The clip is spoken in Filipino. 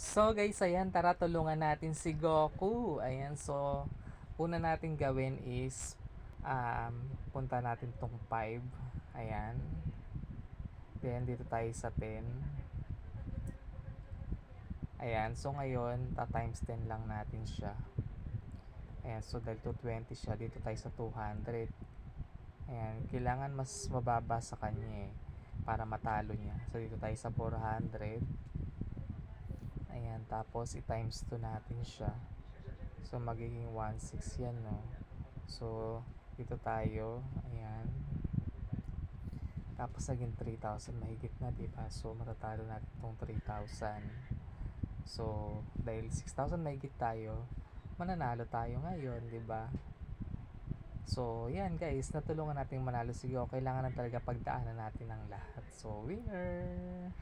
So guys, ayan, tara tulungan natin si Goku. Ayan, so una natin gawin is punta natin tong 5. Ayan. Then dito tayo sa 10. Ayan, so ngayon times 10 lang natin siya. Ayan, so dahil 220 siya, dito tayo sa 200. Ayan, kailangan mas mababa sa kanya para matalo niya. So dito tayo sa 400. Ayan, tapos i-times 2 natin siya. So magiging 1.6 yan, no? So dito tayo, ayan. Tapos naging 3,000, mahigit na, diba? So matatalo natin itong 3,000. So dahil 6,000 mahigit tayo, mananalo tayo ngayon, diba? So yan guys, natulungan natin manalo. Sige, kailangan na talaga pagdaanan natin ang lahat. So winner!